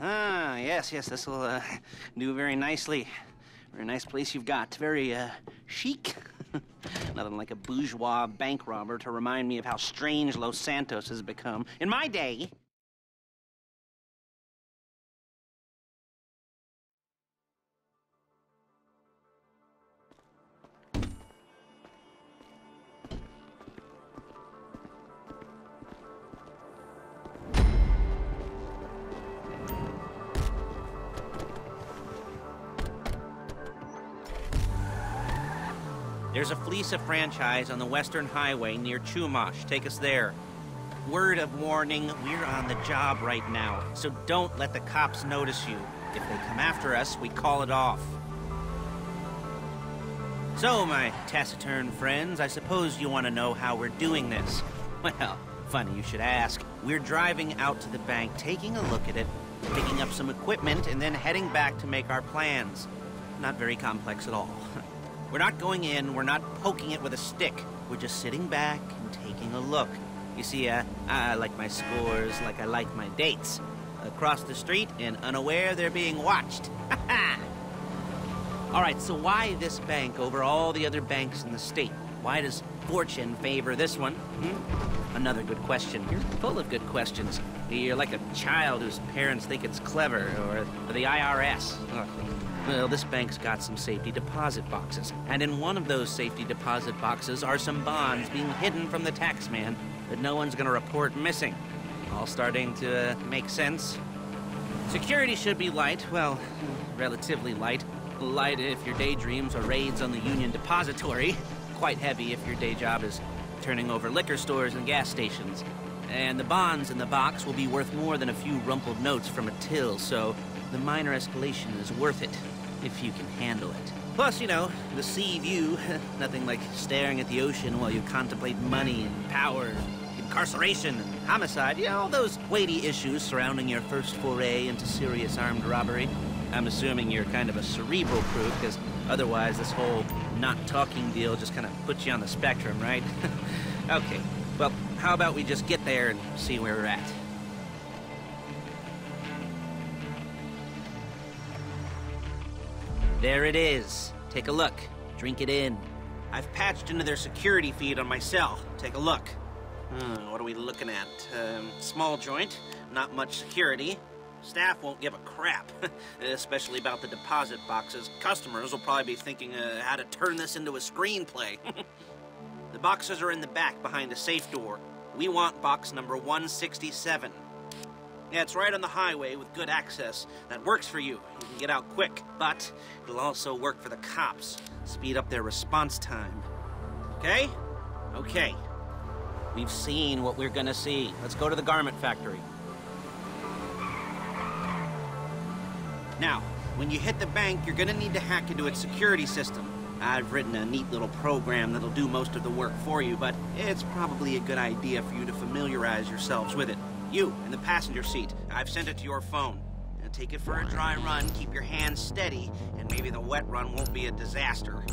Ah, yes, this'll do very nicely. Very nice place you've got. Very chic. Nothing like a bourgeois bank robber to remind me of how strange Los Santos has become. In my day... There's a Fleeca franchise on the Western Highway near Chumash. Take us there. Word of warning, we're on the job right now, so don't let the cops notice you. If they come after us, we call it off. So, my taciturn friends, I suppose you want to know how we're doing this. Well, funny you should ask. We're driving out to the bank, taking a look at it, picking up some equipment, and then heading back to make our plans. Not very complex at all. We're not going in, we're not poking it with a stick. We're just sitting back and taking a look. You see, I like my scores like I like my dates. Across the street and unaware they're being watched. All right, so why this bank over all the other banks in the state? Why does fortune favor this one? Another good question. You're full of good questions. You're like a child whose parents think it's clever, or the IRS. Ugh. Well, this bank's got some safety deposit boxes, and in one of those safety deposit boxes are some bonds being hidden from the tax man that no one's gonna report missing. All starting to make sense. Security should be light, well, relatively light. Light if your daydreams are raids on the Union Depository. Quite heavy if your day job is turning over liquor stores and gas stations. And the bonds in the box will be worth more than a few rumpled notes from a till, so the minor escalation is worth it, if you can handle it. Plus, you know, the sea view, nothing like staring at the ocean while you contemplate money and power, incarceration and homicide, you know, all those weighty issues surrounding your first foray into serious armed robbery. I'm assuming you're kind of a cerebral crew, because otherwise this whole not talking deal just kind of puts you on the spectrum, right? Okay, well, how about we just get there and see where we're at? There it is. Take a look. Drink it in. I've patched into their security feed on my cell. Take a look. What are we looking at? Small joint, not much security. Staff won't give a crap, especially about the deposit boxes. Customers will probably be thinking how to turn this into a screenplay. The boxes are in the back behind a safe door. We want box number 167. Yeah, it's right on the highway with good access. That works for you. You can get out quick, but it'll also work for the cops. Speed up their response time. Okay? Okay. We've seen what we're gonna see. Let's go to the garment factory. Now, when you hit the bank, you're gonna need to hack into its security system. I've written a neat little program that'll do most of the work for you, but it's probably a good idea for you to familiarize yourselves with it. You, in the passenger seat, I've sent it to your phone. Now take it for a dry run, keep your hands steady, and maybe the wet run won't be a disaster.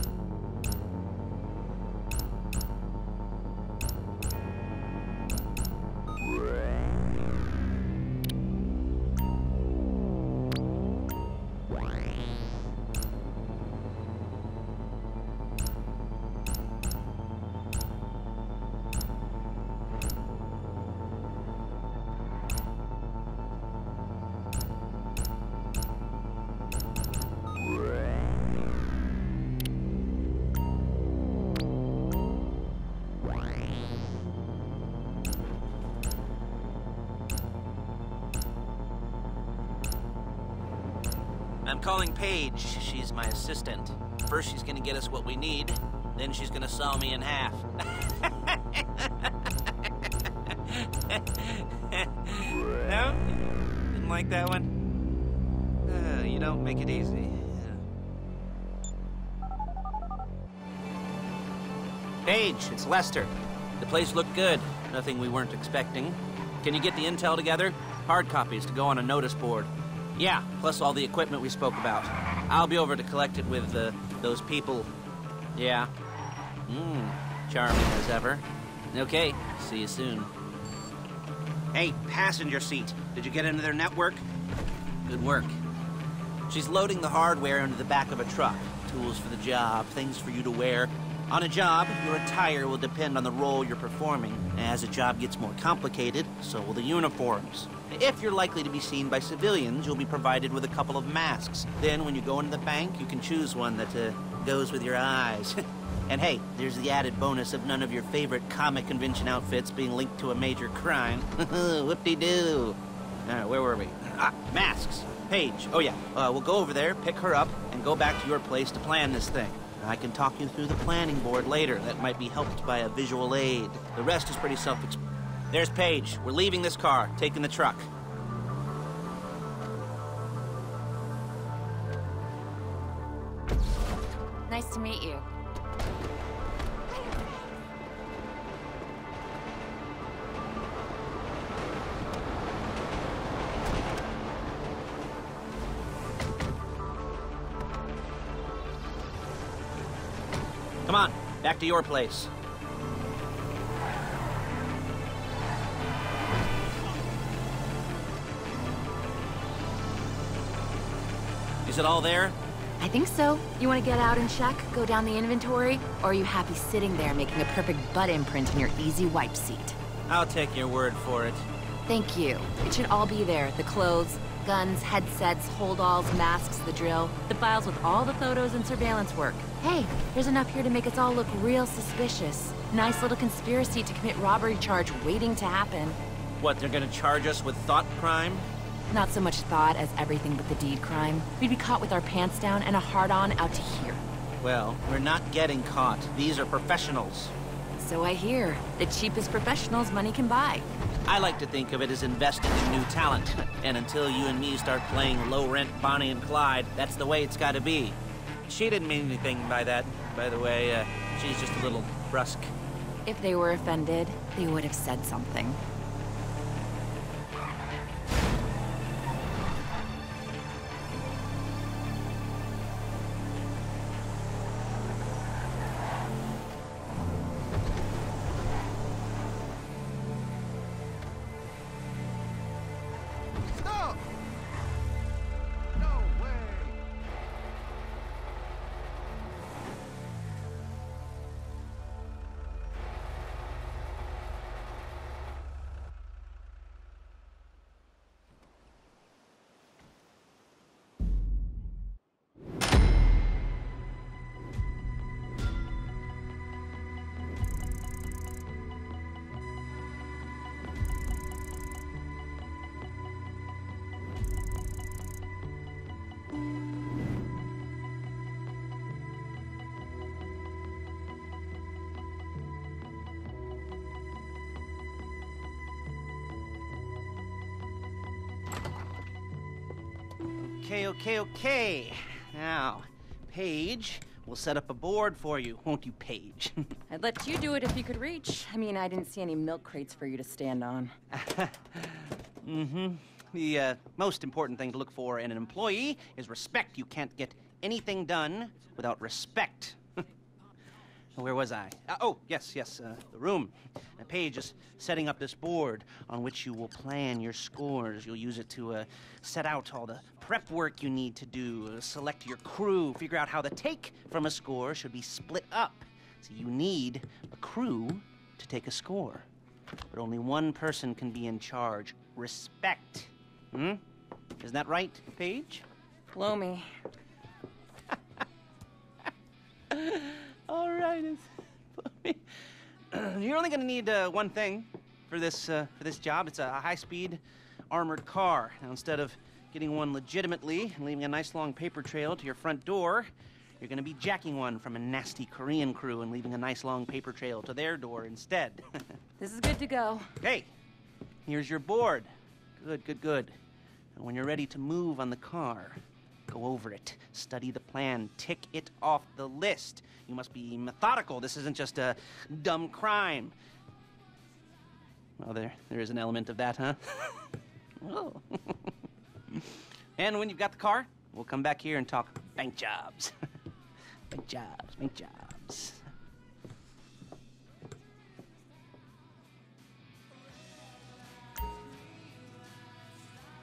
I'm calling Paige. She's my assistant. First she's gonna get us what we need, then she's gonna saw me in half. No? Didn't like that one? You don't make it easy. Paige, it's Lester. The place looked good. Nothing we weren't expecting. Can you get the intel together? Hard copies to go on a notice board. Yeah, plus all the equipment we spoke about. I'll be over to collect it with, those people. Yeah. Charming as ever. Okay, see you soon. Hey, passenger seat. Did you get into their network? Good work. She's loading the hardware into the back of a truck. Tools for the job, things for you to wear. On a job, your attire will depend on the role you're performing. As the job gets more complicated, so will the uniforms. If you're likely to be seen by civilians, you'll be provided with a couple of masks. Then, when you go into the bank, you can choose one that goes with your eyes. And hey, there's the added bonus of none of your favorite comic convention outfits being linked to a major crime. Whoop-de-doo. Where were we? Masks. Paige. Oh yeah, we'll go over there, pick her up, and go back to your place to plan this thing. I can talk you through the planning board later. That might be helped by a visual aid. The rest is pretty self-explanatory. There's Paige. We're leaving this car, taking the truck. Nice to meet you. Come on, back to your place. Is it all there? I think so. You want to get out and check, go down the inventory, or are you happy sitting there making a perfect butt imprint in your easy wipe seat? I'll take your word for it. Thank you. It should all be there. The clothes, guns, headsets, holdalls, masks, the drill, the files with all the photos and surveillance work. Hey, there's enough here to make us all look real suspicious. Nice little conspiracy to commit robbery charge waiting to happen. What, they're gonna charge us with thought crime? Not so much thought as everything but the deed crime. We'd be caught with our pants down and a hard-on out to here. Well, we're not getting caught. These are professionals. So I hear. The cheapest professionals money can buy. I like to think of it as investing in new talent. And until you and me start playing low-rent Bonnie and Clyde, that's the way it's gotta be. She didn't mean anything by that, by the way. She's just a little brusque. If they were offended, they would have said something. Okay. Now, Paige, we'll set up a board for you, won't you, Paige? I'd let you do it if you could reach. I mean, I didn't see any milk crates for you to stand on. The most important thing to look for in an employee is respect. You can't get anything done without respect. Where was I? Yes, the room. Paige is setting up this board on which you will plan your scores. You'll use it to set out all the prep work you need to do, select your crew, figure out how the take from a score should be split up. So you need a crew to take a score. But only one person can be in charge. Respect. Isn't that right, Paige? Blow me. All right, you're only going to need one thing for this job. It's a high-speed armored car. Now, instead of getting one legitimately and leaving a nice long paper trail to your front door, you're going to be jacking one from a nasty Korean crew and leaving a nice long paper trail to their door instead. This is good to go. Hey, here's your board. Good. And when you're ready to move on the car, go over it, study the plan, tick it off the list. You must be methodical. This isn't just a dumb crime. Well, there is an element of that, huh? Oh. And when you've got the car, we'll come back here and talk bank jobs. Bank jobs.